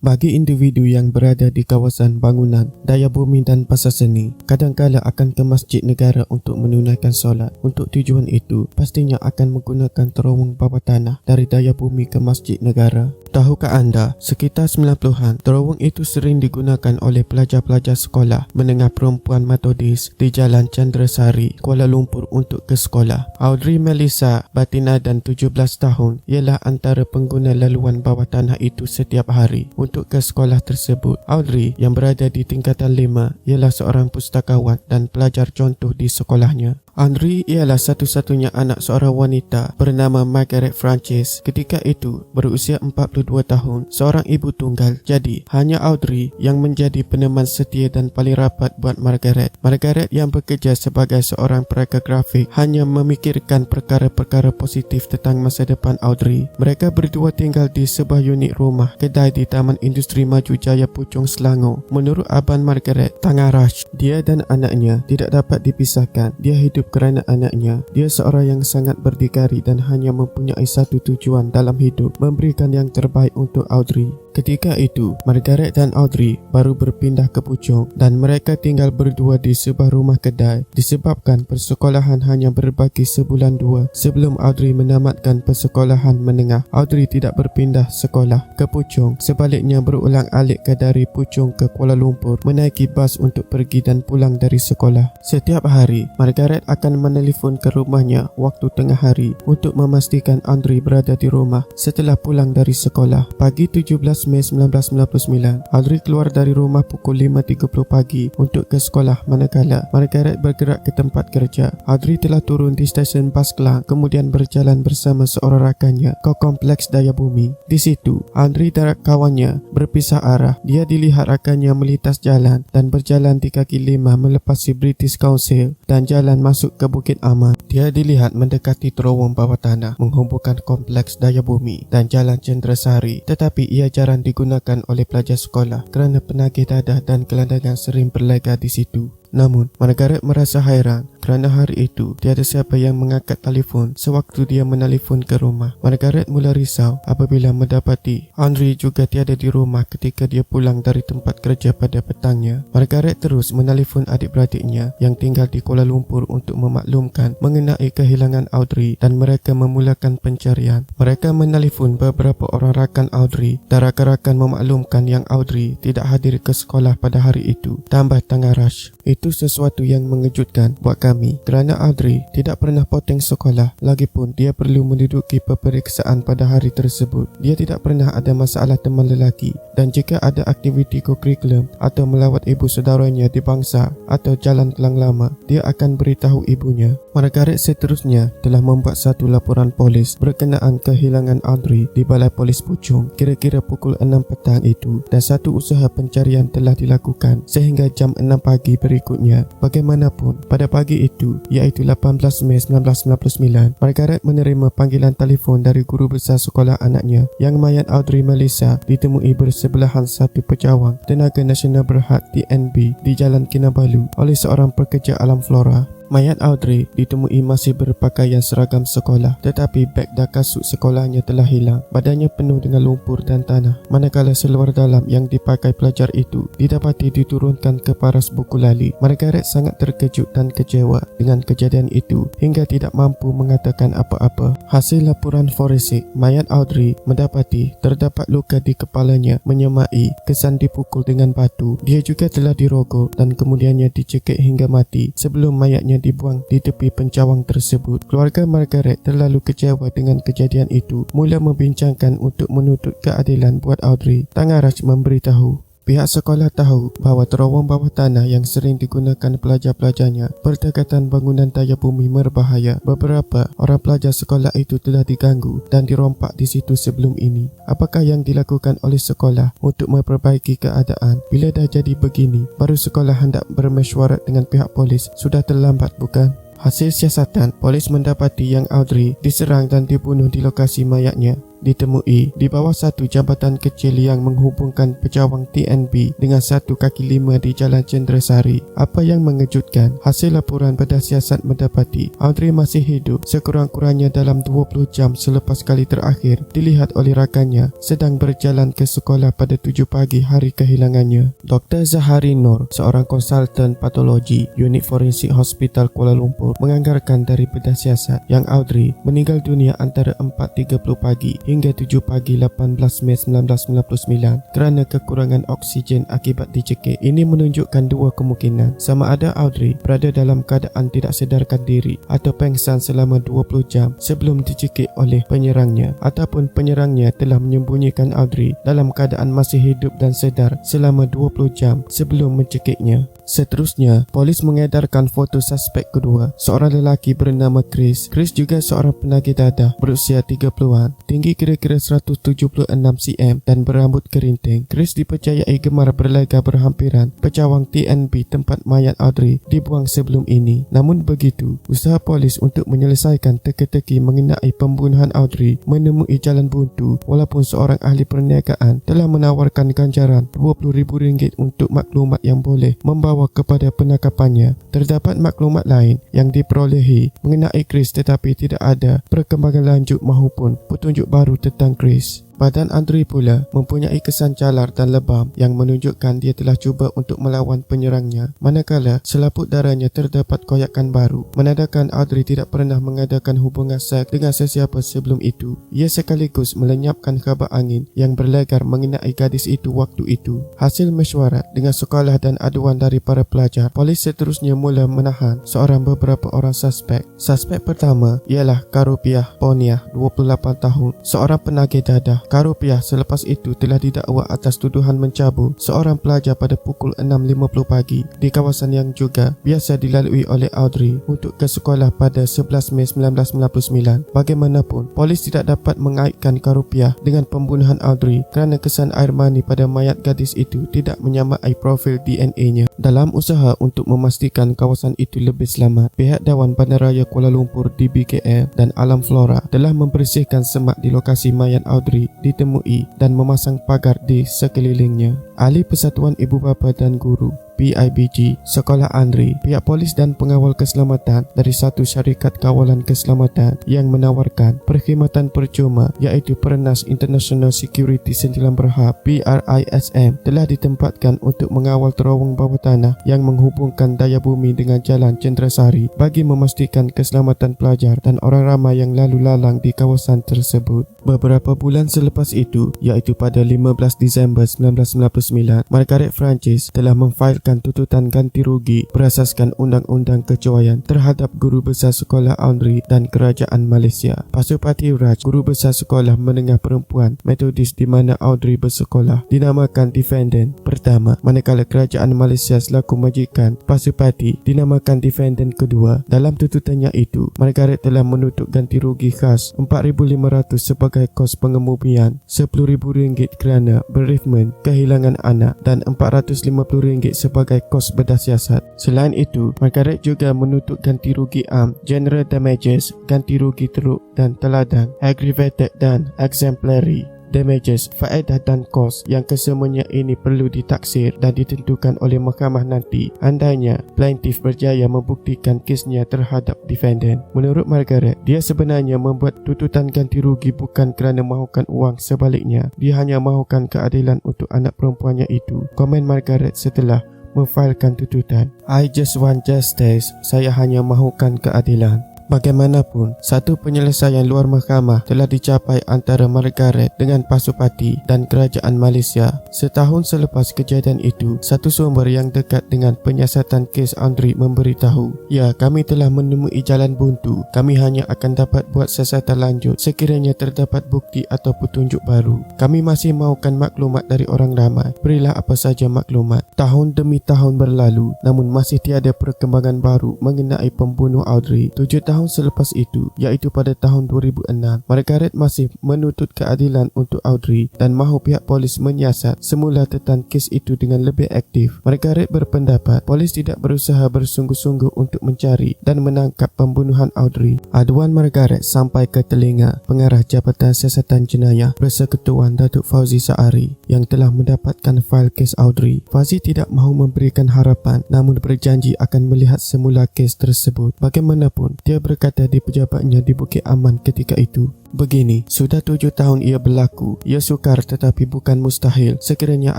Bagi individu yang berada di kawasan bangunan, daya bumi dan pasar seni, kadangkala akan ke masjid negara untuk menunaikan solat. Untuk tujuan itu, pastinya akan menggunakan terowong bawah tanah dari daya bumi ke masjid negara. Tahukah anda, sekitar 90-an, terowong itu sering digunakan oleh pelajar-pelajar sekolah menengah perempuan Metodis di Jalan Chandrasari, Kuala Lumpur untuk ke sekolah. Audrey Melissa Batina dan 17 tahun ialah antara pengguna laluan bawah tanah itu setiap hari untuk ke sekolah tersebut. Audrey yang berada di tingkatan 5 ialah seorang pustakawan dan pelajar contoh di sekolahnya. Audrey ialah satu-satunya anak seorang wanita bernama Margaret Francis. Ketika itu berusia 42 tahun, seorang ibu tunggal. Jadi, hanya Audrey yang menjadi peneman setia dan paling rapat buat Margaret. Margaret yang bekerja sebagai seorang peraga grafik hanya memikirkan perkara-perkara positif tentang masa depan Audrey. Mereka berdua tinggal di sebuah unit rumah kedai di Taman Industri Maju Jaya Puchong, Selangor. Menurut Abang Margaret, Tangaraj, dia dan anaknya tidak dapat dipisahkan. Dia hidup kerana anaknya. Dia seorang yang sangat berdikari dan hanya mempunyai satu tujuan dalam hidup, memberikan yang terbaik untuk Audrey. Ketika itu, Margaret dan Audrey baru berpindah ke Puchong dan mereka tinggal berdua di sebuah rumah kedai disebabkan persekolahan hanya berbaki sebulan dua sebelum Audrey menamatkan persekolahan menengah. Audrey tidak berpindah sekolah ke Puchong, sebaliknya berulang-alik ke dari Puchong ke Kuala Lumpur menaiki bas untuk pergi dan pulang dari sekolah. Setiap hari, Margaret akan menelefon ke rumahnya waktu tengah hari untuk memastikan Audrey berada di rumah setelah pulang dari sekolah. Pagi 17 Mei 1999, Audrey keluar dari rumah pukul 5.30 pagi untuk ke sekolah manakala Margaret bergerak ke tempat kerja. Audrey telah turun di stesen bas Kelang kemudian berjalan bersama seorang rakannya ke kompleks daya bumi. Di situ, Audrey dan kawannya berpisah arah. Dia dilihat rakannya melintas jalan dan berjalan di kaki lima melepasi British Council dan jalan masuk ke Bukit Aman. Dia dilihat mendekati terowong bawah tanah menghubungkan kompleks daya bumi dan Jalan Chandrasari, tetapi ia jarang digunakan oleh pelajar sekolah kerana penagih dadah dan gelandangan sering berlaga di situ. Namun, Margaret merasa hairan kerana hari itu tiada siapa yang mengangkat telefon sewaktu dia menelefon ke rumah. Margaret mula risau apabila mendapati Audrey juga tiada di rumah ketika dia pulang dari tempat kerja pada petangnya. Margaret terus menelefon adik-beradiknya yang tinggal di Kuala Lumpur untuk memaklumkan mengenai kehilangan Audrey dan mereka memulakan pencarian. Mereka menelefon beberapa orang rakan Audrey dan rakan-rakan memaklumkan yang Audrey tidak hadir ke sekolah pada hari itu. Tambah Tangaraj, itu sesuatu yang mengejutkan buat kami kerana Audrey tidak pernah potong sekolah, lagipun dia perlu menduduki peperiksaan pada hari tersebut. Dia tidak pernah ada masalah teman lelaki dan jika ada aktiviti kokurikulum atau melawat ibu saudaranya di bangsa atau Jalan Kelang Lama, dia akan beritahu ibunya. Margaret seterusnya telah membuat satu laporan polis berkenaan kehilangan Audrey di Balai Polis Puchong kira-kira pukul 6 petang itu dan satu usaha pencarian telah dilakukan sehingga jam 6 pagi berikutnya. Bagaimanapun, pada pagi itu, iaitu 18 Mei 1999, Margaret menerima panggilan telefon dari guru besar sekolah anaknya yang mayat Audrey Melissa ditemui bersebelahan satu pejawang Tenaga Nasional Berhad TNB di Jalan Kinabalu oleh seorang pekerja alam flora. Mayat Audrey ditemui masih berpakaian seragam sekolah, tetapi beg dan kasut sekolahnya telah hilang. Badannya penuh dengan lumpur dan tanah, manakala seluar dalam yang dipakai pelajar itu didapati diturunkan ke paras buku lali. Margaret sangat terkejut dan kecewa dengan kejadian itu hingga tidak mampu mengatakan apa-apa. Hasil laporan forensik, mayat Audrey mendapati terdapat luka di kepalanya menyemai kesan dipukul dengan batu. Dia juga telah dirogol dan kemudiannya dicekik hingga mati sebelum mayatnya dibuang di tepi pencawang tersebut. Keluarga Margaret terlalu kecewa dengan kejadian itu, mula membincangkan untuk menuntut keadilan buat Audrey. Tangaraj memberitahu pihak sekolah tahu bahawa terowong bawah tanah yang sering digunakan pelajar-pelajarnya berdekatan bangunan daya bumi berbahaya. Beberapa orang pelajar sekolah itu telah diganggu dan dirompak di situ sebelum ini. Apakah yang dilakukan oleh sekolah untuk memperbaiki keadaan? Bila dah jadi begini, baru sekolah hendak bermesyuarat dengan pihak polis. Sudah terlambat, bukan? Hasil siasatan, polis mendapati yang Audrey diserang dan dibunuh di lokasi mayatnya. ditemui di bawah satu jambatan kecil yang menghubungkan pejawang TNB dengan satu kaki lima di Jalan Cenderasari. Apa yang mengejutkan, hasil laporan bedah siasat mendapati Audrey masih hidup sekurang-kurangnya dalam 20 jam selepas kali terakhir dilihat oleh rakannya sedang berjalan ke sekolah pada 7 pagi hari kehilangannya. Dr. Zahari Nur, seorang konsultan patologi unit forensik Hospital Kuala Lumpur, menganggarkan dari bedah siasat yang Audrey meninggal dunia antara 4.30 pagi hingga 7 pagi 18 Mei 1999 kerana kekurangan oksigen akibat dicekik. Ini menunjukkan dua kemungkinan, sama ada Audrey berada dalam keadaan tidak sedarkan diri atau pengsan selama 20 jam sebelum dicekik oleh penyerangnya, ataupun penyerangnya telah menyembunyikan Audrey dalam keadaan masih hidup dan sedar selama 20 jam sebelum mencekiknya. Seterusnya, polis mengedarkan foto suspek kedua, seorang lelaki bernama Chris. Chris juga seorang penagih dadah berusia 30-an, tinggi kira-kira 176 cm dan berambut kerinting. Chris dipercayai gemar berlaga berhampiran pejawang TNB tempat mayat Audrey dibuang sebelum ini. Namun begitu, usaha polis untuk menyelesaikan teka-teki mengenai pembunuhan Audrey menemui jalan buntu walaupun seorang ahli perniagaan telah menawarkan ganjaran RM20,000 untuk maklumat yang boleh membawa kepada penangkapannya. Terdapat maklumat lain yang diperolehi mengenai Chris tetapi tidak ada perkembangan lanjut maupun petunjuk baru tentang Chris. Badan Audrey pula mempunyai kesan calar dan lebam yang menunjukkan dia telah cuba untuk melawan penyerangnya, manakala selaput darahnya terdapat koyakan baru, menandakan Audrey tidak pernah mengadakan hubungan seks dengan sesiapa sebelum itu. Ia sekaligus melenyapkan khabar angin yang berlegar mengenai gadis itu waktu itu. Hasil mesyuarat dengan sekolah dan aduan dari para pelajar, polis seterusnya mula menahan beberapa orang suspek. Suspek pertama ialah Karupiah Poniah, 28 tahun, seorang penagih dadah. Karupiah selepas itu telah didakwa atas tuduhan mencabul seorang pelajar pada pukul 6.50 pagi di kawasan yang juga biasa dilalui oleh Audrey untuk ke sekolah pada 11 Mei 1999. Bagaimanapun, polis tidak dapat mengaitkan Karupiah dengan pembunuhan Audrey kerana kesan air mani pada mayat gadis itu tidak menyamai profil DNA-nya. Dalam usaha untuk memastikan kawasan itu lebih selamat, pihak Dewan Bandaraya Kuala Lumpur DBKL dan Alam Flora telah membersihkan semak di lokasi mayat Audrey ditemui dan memasang pagar di sekelilingnya. Ahli Persatuan Ibu Bapa dan Guru PIBG Sekolah Audrey, pihak polis dan pengawal keselamatan dari satu syarikat kawalan keselamatan yang menawarkan perkhidmatan percuma iaitu Pernas International Security Sentilan Berhad PRISM telah ditempatkan untuk mengawal terowong bawah tanah yang menghubungkan Daya Bumi dengan Jalan Cenderasari bagi memastikan keselamatan pelajar dan orang ramai yang lalu lalang di kawasan tersebut. Beberapa bulan selepas itu, iaitu pada 15 Disember 1999, Margaret Francis telah memfailkan tuntutan ganti rugi berasaskan Undang-Undang Kecuaian terhadap Guru Besar Sekolah Audrey dan Kerajaan Malaysia. Pasupati Raj, Guru Besar Sekolah Menengah Perempuan Methodist di mana Audrey bersekolah, dinamakan defendant pertama, manakala Kerajaan Malaysia selaku majikan Pasupati dinamakan defendant kedua. Dalam tuntutannya itu, Margaret telah menuntut ganti rugi khas RM4,500 sebagai kos pengemudian, RM10,000 kerana bereavement kehilangan anak dan RM450 sebagai kos bedah siasat. Selain itu, Margaret juga menuntut ganti rugi general damages, ganti rugi teruk dan teladan, aggravated dan exemplary damages, faedah dan kos yang kesemuanya ini perlu ditaksir dan ditentukan oleh mahkamah nanti andainya plaintiff berjaya membuktikan kesnya terhadap defendant. Menurut Margaret, dia sebenarnya membuat tuntutan ganti rugi bukan kerana mahukan uang, sebaliknya dia hanya mahukan keadilan untuk anak perempuannya itu. Komen Margaret setelah memfailkan tuntutan, "I just want justice. Saya hanya mahukan keadilan." Bagaimanapun, satu penyelesaian luar mahkamah telah dicapai antara Margaret dengan Pasupati dan Kerajaan Malaysia. Setahun selepas kejadian itu, satu sumber yang dekat dengan penyiasatan kes Audrey memberitahu, "Ya, kami telah menemui jalan buntu. Kami hanya akan dapat buat siasatan lanjut sekiranya terdapat bukti atau petunjuk baru. Kami masih mahukan maklumat dari orang ramai. Berilah apa saja maklumat." Tahun demi tahun berlalu, namun masih tiada perkembangan baru mengenai pembunuh Audrey. 7 tahun tahun selepas itu, iaitu pada tahun 2006, Margaret masih menuntut keadilan untuk Audrey dan mahu pihak polis menyiasat semula tentang kes itu dengan lebih aktif. Margaret berpendapat polis tidak berusaha bersungguh-sungguh untuk mencari dan menangkap pembunuhan Audrey. Aduan Margaret sampai ke telinga pengarah Jabatan Siasatan Jenayah Persekutuan Datuk Fauzi Saari yang telah mendapatkan fail kes Audrey. Fauzi tidak mahu memberikan harapan namun berjanji akan melihat semula kes tersebut. Bagaimanapun, dia berkata di pejabatnya di Bukit Aman ketika itu. Begini, sudah 7 tahun ia berlaku. Ia sukar tetapi bukan mustahil sekiranya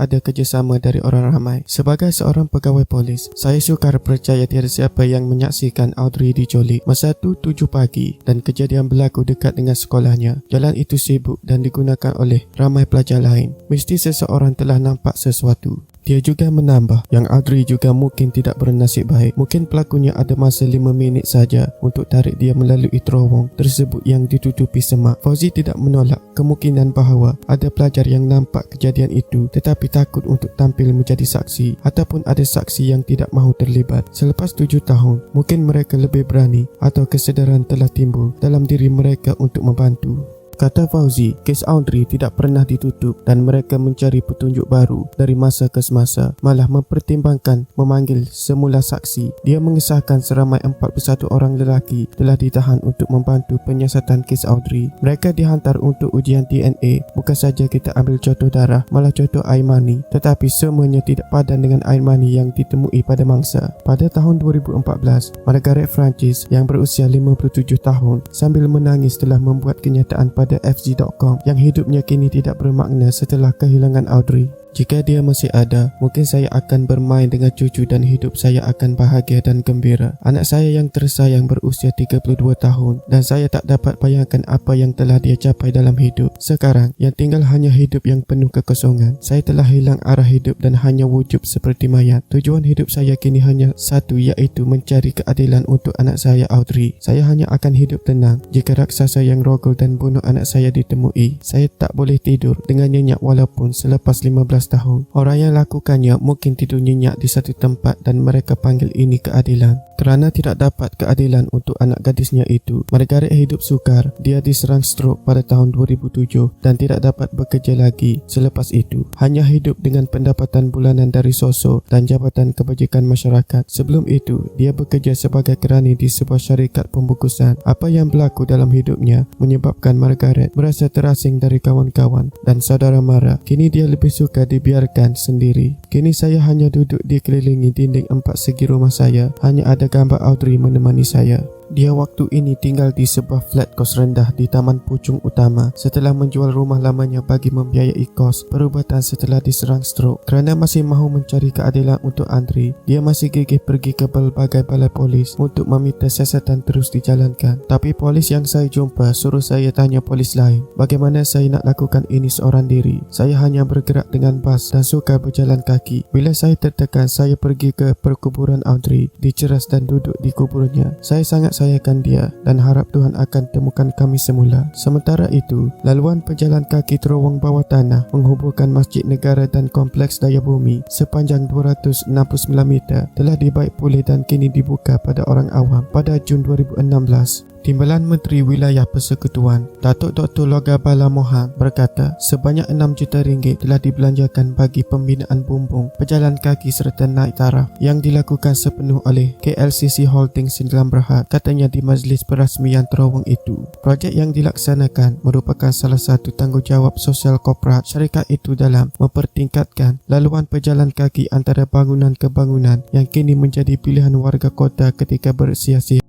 ada kerjasama dari orang ramai. Sebagai seorang pegawai polis, saya sukar percaya tiada siapa yang menyaksikan Audrey diculik. Masa itu 7 pagi dan kejadian berlaku dekat dengan sekolahnya. Jalan itu sibuk dan digunakan oleh ramai pelajar lain. Mesti seseorang telah nampak sesuatu. Dia juga menambah yang Audrey juga mungkin tidak bernasib baik. Mungkin pelakunya ada masa 5 minit saja untuk tarik dia melalui terowong tersebut yang ditutupi semak. Fauzi tidak menolak kemungkinan bahawa ada pelajar yang nampak kejadian itu tetapi takut untuk tampil menjadi saksi ataupun ada saksi yang tidak mahu terlibat. Selepas 7 tahun, mungkin mereka lebih berani atau kesedaran telah timbul dalam diri mereka untuk membantu. Kata Fauzi, kes Audrey tidak pernah ditutup dan mereka mencari petunjuk baru dari masa ke semasa, malah mempertimbangkan memanggil semula saksi. Dia mengesahkan seramai 41 orang lelaki telah ditahan untuk membantu penyiasatan kes Audrey. Mereka dihantar untuk ujian DNA. Bukan saja kita ambil contoh darah, malah contoh air mani, tetapi semuanya tidak padan dengan air mani yang ditemui pada mangsa. Pada tahun 2014, Margaret Francis yang berusia 57 tahun sambil menangis telah membuat kenyataan pada FZ.com yang hidupnya kini tidak bermakna setelah kehilangan Audrey. Jika dia masih ada, mungkin saya akan bermain dengan cucu dan hidup saya akan bahagia dan gembira. Anak saya yang tersayang berusia 32 tahun dan saya tak dapat bayangkan apa yang telah dia capai dalam hidup. Sekarang, yang tinggal hanya hidup yang penuh kekosongan. Saya telah hilang arah hidup dan hanya wujud seperti mayat. Tujuan hidup saya kini hanya satu, iaitu mencari keadilan untuk anak saya Audrey. Saya hanya akan hidup tenang jika raksasa yang rogol dan bunuh anak saya ditemui. Saya tak boleh tidur dengan nyenyak walaupun selepas 15 tahun. Orang yang lakukannya mungkin tidur nyenyak di satu tempat dan mereka panggil ini keadilan. Kerana tidak dapat keadilan untuk anak gadisnya itu, Margaret hidup sukar. Dia diserang stroke pada tahun 2007 dan tidak dapat bekerja lagi selepas itu. Hanya hidup dengan pendapatan bulanan dari SOSO dan Jabatan Kebajikan Masyarakat. Sebelum itu, dia bekerja sebagai kerani di sebuah syarikat pembungkusan. Apa yang berlaku dalam hidupnya menyebabkan Margaret merasa terasing dari kawan-kawan dan saudara mara. Kini dia lebih suka dibiarkan sendiri. Kini saya hanya duduk dikelilingi dinding 4 segi rumah saya. Hanya ada gambar Audrey menemani saya. Dia waktu ini tinggal di sebuah flat kos rendah di Taman Puchong Utama setelah menjual rumah lamanya bagi membiayai kos perubatan setelah diserang stroke. Kerana masih mahu mencari keadilan untuk Audrey, dia masih gigih pergi ke berbagai balai polis untuk meminta siasatan terus dijalankan. Tapi polis yang saya jumpa suruh saya tanya polis lain, bagaimana saya nak lakukan ini seorang diri. Saya hanya bergerak dengan bas dan suka berjalan kaki. Bila saya tertekan, saya pergi ke perkuburan Audrey, diceras dan duduk di kuburnya. Saya sangat sayangkan dia dan harap Tuhan akan temukan kami semula. Sementara itu, laluan pejalan kaki terowong bawah tanah menghubungkan Masjid Negara dan Kompleks Daya Bumi sepanjang 269 meter telah dibaik pulih dan kini dibuka pada orang awam pada Jun 2016. Timbalan Menteri Wilayah Persekutuan Datuk Dr. Loga Bala Mohan berkata sebanyak 6 juta ringgit telah dibelanjakan bagi pembinaan bumbung pejalan kaki serta naik taraf yang dilakukan sepenuh oleh KLCC Holding Sdn Bhd, katanya di majlis perasmian terowong itu. Projek yang dilaksanakan merupakan salah satu tanggungjawab sosial korporat syarikat itu dalam mempertingkatkan laluan pejalan kaki antara bangunan ke bangunan yang kini menjadi pilihan warga kota ketika bersiasat.